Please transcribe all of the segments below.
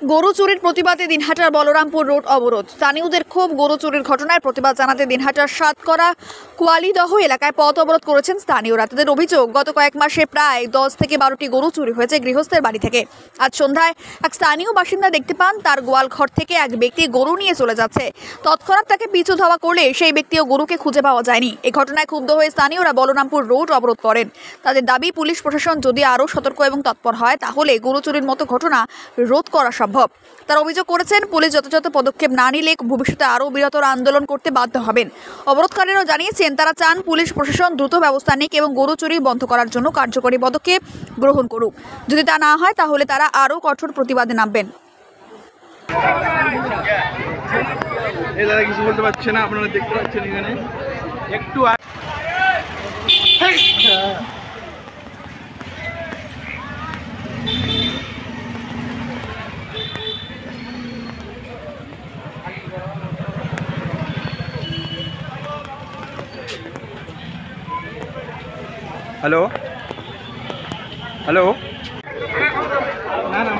গরু চুরির প্রতিবাদে দিনহাটার বলরামপুর রোড অবরোধ। স্থানীয়দের ক্ষোভ, গরু চুরির ঘটনায় প্রতিবাদ জানাতে দিনহাটার সাতকরা কোয়ালিদহ এলাকায় পথ অবরোধ করেছেন স্থানীয়রা। তাদের অভিযোগ, গত কয়েক মাসে প্রায় 10 থেকে 12টি গরু চুরি হয়েছে গৃহস্থের বাড়ি থেকে। আজ সন্ধ্যায় এক স্থানীয় বাসিন্দা দেখতে পান তার গোয়াল ঘর থেকে এক ব্যক্তি গরু নিয়ে চলে যাচ্ছে। তৎক্ষণাৎ তাকে পিছু ধাওয়া করলে সেই ব্যক্তি ও গরুকে খুঁজে পাওয়া যায়নি। এই ঘটনায় ক্ষুব্ধ হয়ে স্থানীয়রা বলরামপুর রোড অবরোধ করেন। তাদের দাবি, পুলিশ প্রশাসন যদি আরও সতর্ক এবং তৎপর হয় তাহলে গরু চুরির মতো ঘটনা রোধ করা সম্ভব। তারা অভিযোগ করেছেন, পুলিশ যথাযথ পদক্ষেপ না নিলে ভবিষ্যতে আরও বৃহত্তর আন্দোলন করতে বাধ্য হবেন। অবরোধকারীরাও জানিয়েছেন, তারা চান পুলিশ প্রশাসন দ্রুত ব্যবস্থা নিক এবং গরু চুরি বন্ধ করার জন্য কার্যকরী পদক্ষেপ গ্রহণ করুক। যদি তা না হয় তাহলে তারা আরও কঠোর প্রতিবাদে নামবেন। কিছু বলতে পারছে না, আপনারা দেখতে পাচ্ছেন এখানে একটু হ্যালো হ্যালো না না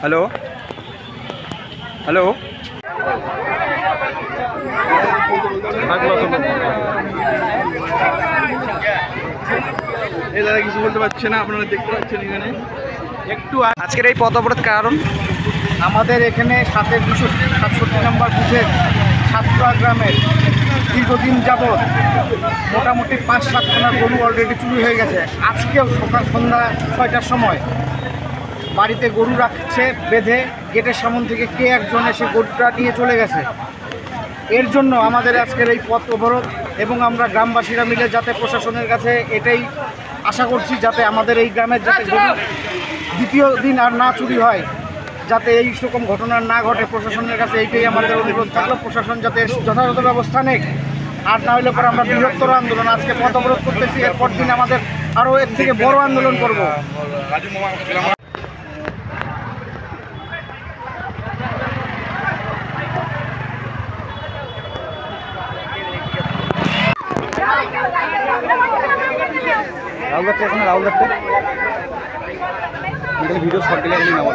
হ্যালো হ্যালো কিছু বলতে পারছে না, আপনারা দেখতে পাচ্ছেন এখানে একটু আজকের এই পথ অবরোধ কারণ আমাদের এখানে 267 নম্বর বুথের সাতকরা গ্রামের দীর্ঘদিন যাবৎ মোটামুটি 5-7খানা গরু অলরেডি চুরি হয়ে গেছে। আজকেও সন্ধ্যা 6টার সময় বাড়িতে গরু রাখছে বেঁধে, গেটের সামনে থেকে কে একজন এসে গরুটা নিয়ে চলে গেছে। এর জন্য আমাদের আজকের এই পথ অবরোধ, এবং আমরা গ্রামবাসীরা মিলে যাতে প্রশাসনের কাছে এটাই আশা করছি, যাতে আমাদের এই গ্রামের যাতে গরু দ্বিতীয় দিন আর না চুরি হয়, যাতে এই রকম ঘটনা না ঘটে। প্রশাসনের কাছে এইটাই আমাদের অনুরোধ থাকলো, প্রশাসন যাতে যথাযথ ব্যবস্থা নেয়। আর না হলে পরে আমরা বৃহত্তর আন্দোলন, আজকে পথ অবরোধ করতেছি, এরপর দিন আমাদের আরও এর থেকে বড় আন্দোলন করব। রাহুল দত্ত এখন রাহুল দত্ত ভিডিও শর্ট দিলে এখানে নাম